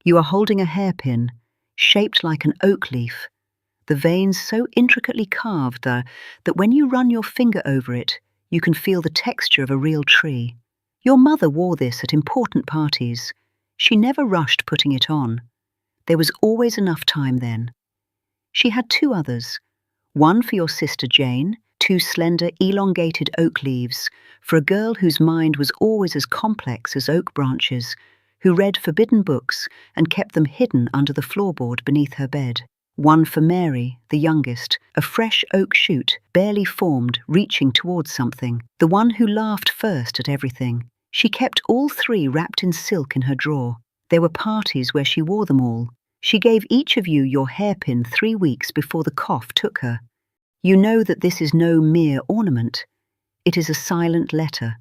You are holding a hairpin, shaped like an oak leaf, the veins so intricately carved that when you run your finger over it, you can feel the texture of a real tree. Your mother wore this at important parties. She never rushed putting it on. There was always enough time then. She had two others, one for your sister Jane, two slender, elongated oak leaves, for a girl whose mind was always as complex as oak branches, who read forbidden books and kept them hidden under the floorboard beneath her bed. One for Mary, the youngest, a fresh oak shoot, barely formed, reaching towards something, the one who laughed first at everything. She kept all three wrapped in silk in her drawer. There were parties where she wore them all. She gave each of you your hairpin 3 weeks before the cough took her. You know that this is no mere ornament. It is a silent letter.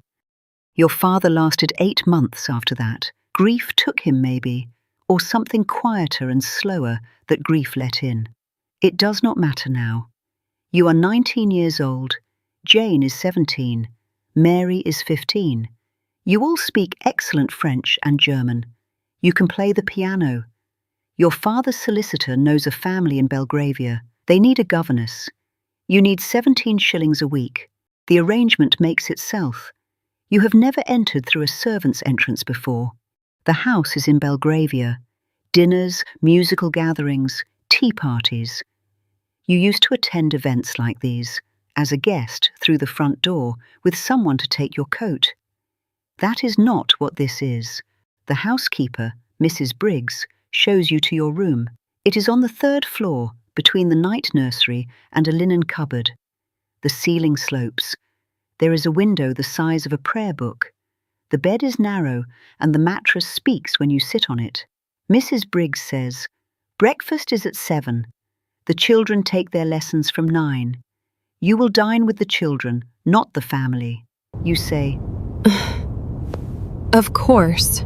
Your father lasted 8 months after that. Grief took him, maybe, or something quieter and slower that grief let in. It does not matter now. You are 19 years old. Jane is 17. Mary is 15. You all speak excellent French and German. You can play the piano. Your father's solicitor knows a family in Belgravia. They need a governess. You need 17 shillings a week. The arrangement makes itself. You have never entered through a servant's entrance before. The house is in Belgravia. Dinners, musical gatherings, tea parties. You used to attend events like these, as a guest through the front door, with someone to take your coat. That is not what this is. The housekeeper, Mrs. Briggs, shows you to your room. It is on the 3rd floor, between the night nursery and a linen cupboard. The ceiling slopes. There is a window the size of a prayer book. The bed is narrow, and the mattress speaks when you sit on it. Mrs. Briggs says, "Breakfast is at 7. The children take their lessons from 9. You will dine with the children, not the family." You say, "Of course."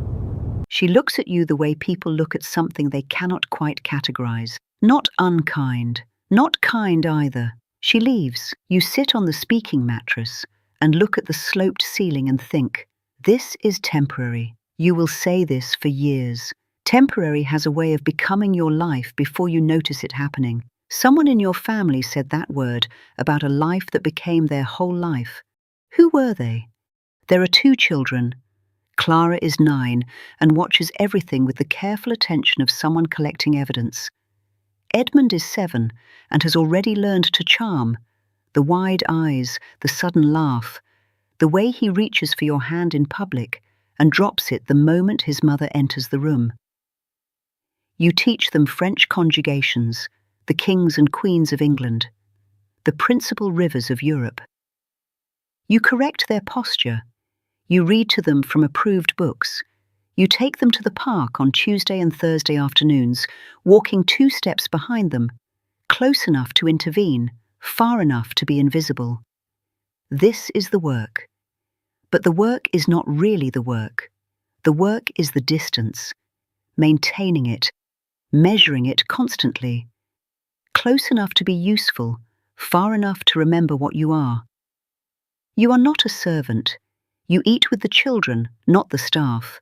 She looks at you the way people look at something they cannot quite categorize. Not unkind, not kind either. She leaves. You sit on the speaking mattress and look at the sloped ceiling and think, this is temporary. You will say this for years. Temporary has a way of becoming your life before you notice it happening. Someone in your family said that word about a life that became their whole life. Who were they? There are 2 children. Clara is 9 and watches everything with the careful attention of someone collecting evidence. Edmund is 7 and has already learned to charm. The wide eyes, the sudden laugh, the way he reaches for your hand in public and drops it the moment his mother enters the room. You teach them French conjugations, the kings and queens of England, the principal rivers of Europe. You correct their posture. You read to them from approved books. You take them to the park on Tuesday and Thursday afternoons, walking 2 steps behind them, close enough to intervene, far enough to be invisible. This is the work. But the work is not really the work. The work is the distance, maintaining it, measuring it constantly, close enough to be useful, far enough to remember what you are. You are not a servant. You eat with the children, not the staff.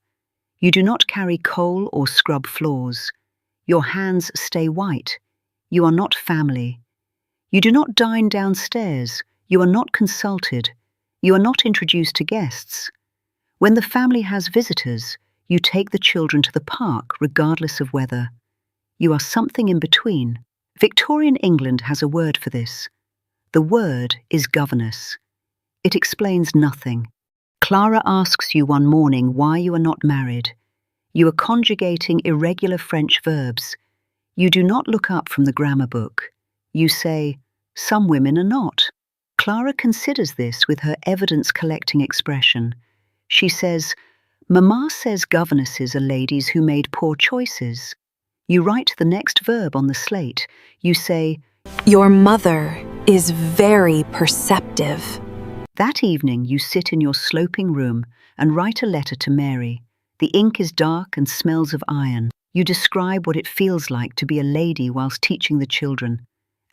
You do not carry coal or scrub floors. Your hands stay white. You are not family. You do not dine downstairs. You are not consulted. You are not introduced to guests. When the family has visitors, you take the children to the park regardless of weather. You are something in between. Victorian England has a word for this. The word is governess. It explains nothing. Clara asks you one morning why you are not married. You are conjugating irregular French verbs. You do not look up from the grammar book. You say, "Some women are not." Clara considers this with her evidence-collecting expression. She says, "Mamma says governesses are ladies who made poor choices." You write the next verb on the slate. You say, "Your mother is very perceptive." That evening you sit in your sloping room and write a letter to Mary. The ink is dark and smells of iron. You describe what it feels like to be a lady whilst teaching the children,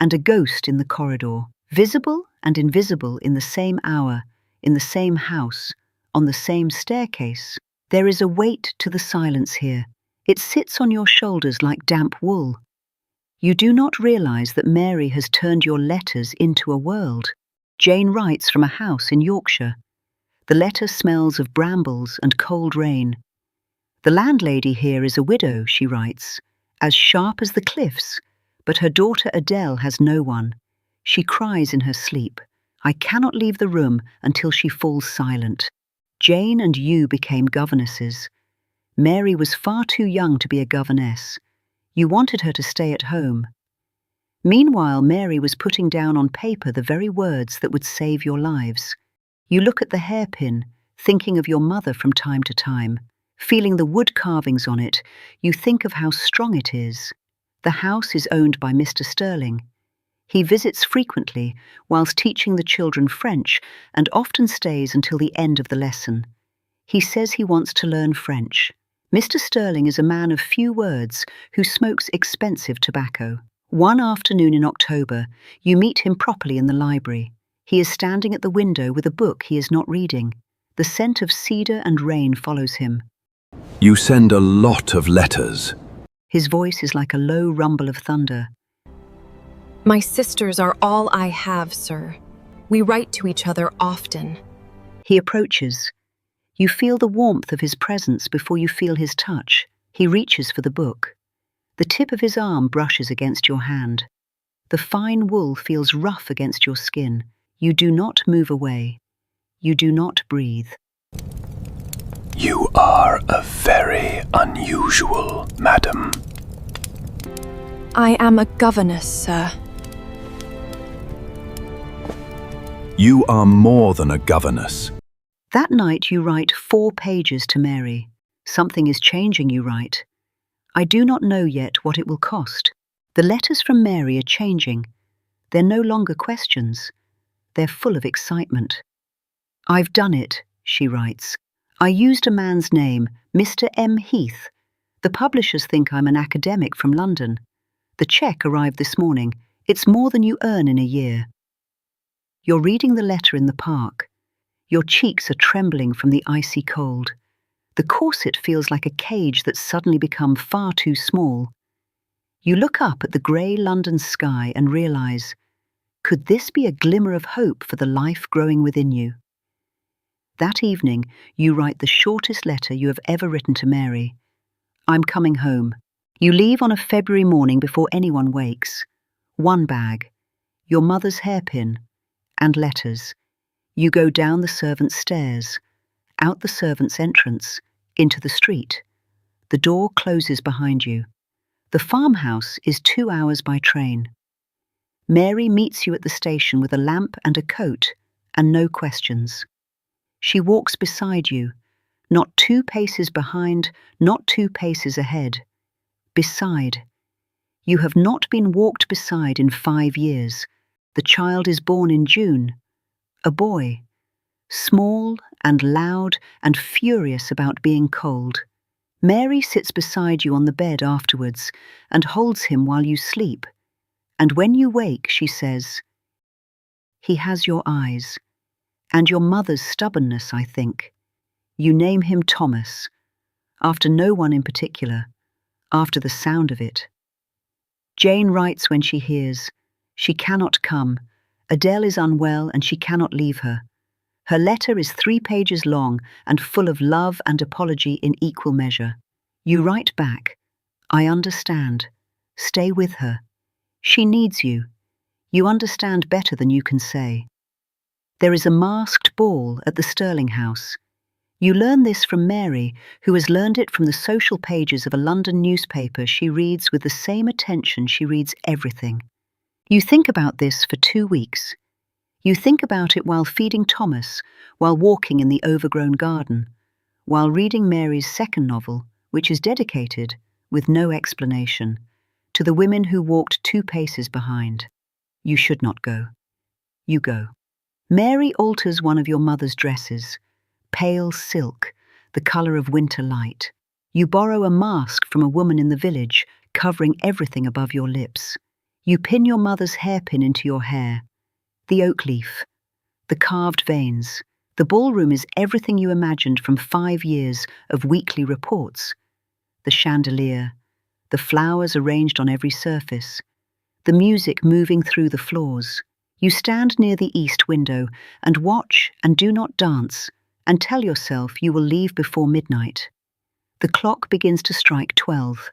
and a ghost in the corridor, visible and invisible in the same hour, in the same house, on the same staircase. There is a weight to the silence here. It sits on your shoulders like damp wool. You do not realize that Mary has turned your letters into a world. Jane writes from a house in Yorkshire. The letter smells of brambles and cold rain. The landlady here is a widow, she writes, as sharp as the cliffs, but her daughter Adele has no one. She cries in her sleep. I cannot leave the room until she falls silent. Jane and you became governesses. Mary was far too young to be a governess. You wanted her to stay at home. Meanwhile, Mary was putting down on paper the very words that would save your lives. You look at the hairpin, thinking of your mother from time to time. Feeling the wood carvings on it, you think of how strong it is. The house is owned by Mr. Sterling. He visits frequently whilst teaching the children French and often stays until the end of the lesson. He says he wants to learn French. Mr. Sterling is a man of few words who smokes expensive tobacco. One afternoon in October, you meet him properly in the library. He is standing at the window with a book he is not reading. The scent of cedar and rain follows him. You send a lot of letters. His voice is like a low rumble of thunder. My sisters are all I have, sir. We write to each other often. He approaches. You feel the warmth of his presence before you feel his touch. He reaches for the book. The tip of his arm brushes against your hand. The fine wool feels rough against your skin. You do not move away. You do not breathe. You are a very unusual, madam. I am a governess, sir. You are more than a governess. That night you write 4 pages to Mary. Something is changing, you write. I do not know yet what it will cost. The letters from Mary are changing. They're no longer questions. They're full of excitement. I've done it, she writes. I used a man's name, Mr. M. Heath. The publishers think I'm an academic from London. The cheque arrived this morning. It's more than you earn in a year. You're reading the letter in the park. Your cheeks are trembling from the icy cold. The corset feels like a cage that's suddenly become far too small. You look up at the grey London sky and realise, could this be a glimmer of hope for the life growing within you? That evening, you write the shortest letter you have ever written to Mary. I'm coming home. You leave on a February morning before anyone wakes. 1 bag, your mother's hairpin, and letters. You go down the servants' stairs, out the servants' entrance, into the street. The door closes behind you. The farmhouse is 2 hours by train. Mary meets you at the station with a lamp and a coat, and no questions. She walks beside you, not 2 paces behind, not 2 paces ahead. Beside. You have not been walked beside in 5 years. The child is born in June. A boy. Small and loud and furious about being cold. Mary sits beside you on the bed afterwards and holds him while you sleep. And when you wake, she says, he has your eyes. And your mother's stubbornness, I think. You name him Thomas, after no one in particular, after the sound of it. Jane writes when she hears, she cannot come. Adele is unwell and she cannot leave her. Her letter is 3 pages long and full of love and apology in equal measure. You write back, I understand. Stay with her. She needs you. You understand better than you can say. There is a masked ball at the Sterling house. You learn this from Mary, who has learned it from the social pages of a London newspaper she reads with the same attention she reads everything. You think about this for 2 weeks. You think about it while feeding Thomas, while walking in the overgrown garden, while reading Mary's second novel, which is dedicated, with no explanation, to the women who walked 2 paces behind. You should not go. You go. Mary alters one of your mother's dresses, pale silk, the colour of winter light. You borrow a mask from a woman in the village, covering everything above your lips. You pin your mother's hairpin into your hair. The oak leaf, the carved veins. The ballroom is everything you imagined from 5 years of weekly reports. the chandelier, the flowers arranged on every surface, the music moving through the floors. You stand near the east window and watch and do not dance, and tell yourself you will leave before midnight. The clock begins to strike 12.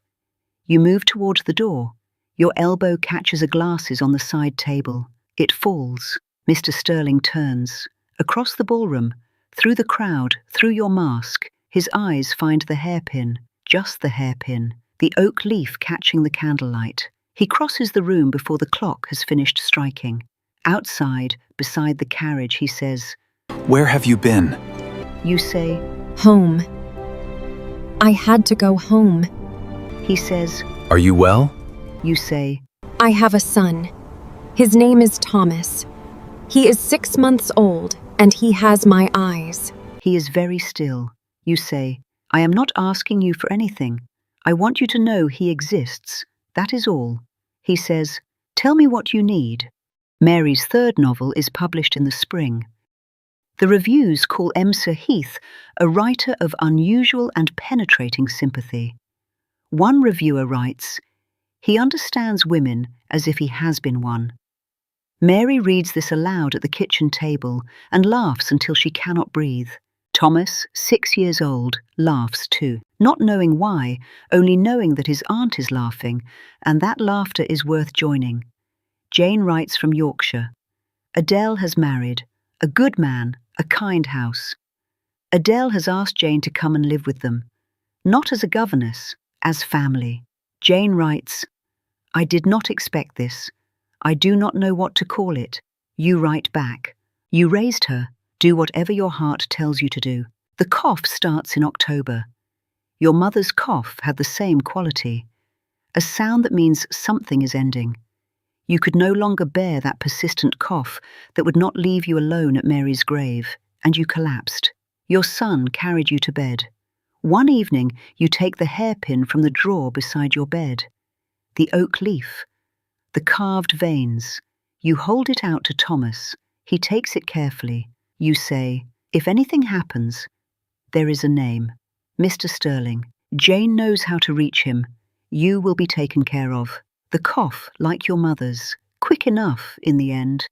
You move towards the door. Your elbow catches a glasses on the side table. It falls. Mr. Sterling turns. Across the ballroom, through the crowd, through your mask, his eyes find the hairpin, just the hairpin, the oak leaf catching the candlelight. He crosses the room before the clock has finished striking. Outside, beside the carriage, he says, Where have you been? You say, Home. I had to go home. He says, Are you well? You say, I have a son. His name is Thomas. He is 6 months old, and he has my eyes. He is very still. You say, I am not asking you for anything. I want you to know he exists. That is all. He says, Tell me what you need. Mary's third novel is published in the spring. The reviews call Emser Heath a writer of unusual and penetrating sympathy. One reviewer writes, He understands women as if he has been one. Mary reads this aloud at the kitchen table and laughs until she cannot breathe. Thomas, 6 years old, laughs too, not knowing why, only knowing that his aunt is laughing, and that laughter is worth joining. Jane writes from Yorkshire. Adele has married. A good man, a kind house. Adele has asked Jane to come and live with them. Not as a governess, as family. Jane writes, I did not expect this. I do not know what to call it. You write back. You raised her. Do whatever your heart tells you to do. The cough starts in October. Your mother's cough had the same quality. A sound that means something is ending. You could no longer bear that persistent cough that would not leave you alone at Mary's grave, and you collapsed. Your son carried you to bed. One evening, you take the hairpin from the drawer beside your bed. The oak leaf, the carved veins. You hold it out to Thomas. He takes it carefully. You say, If anything happens, there is a name. Mr. Sterling. Jane knows how to reach him. You will be taken care of. The cough, like your mother's, quick enough in the end.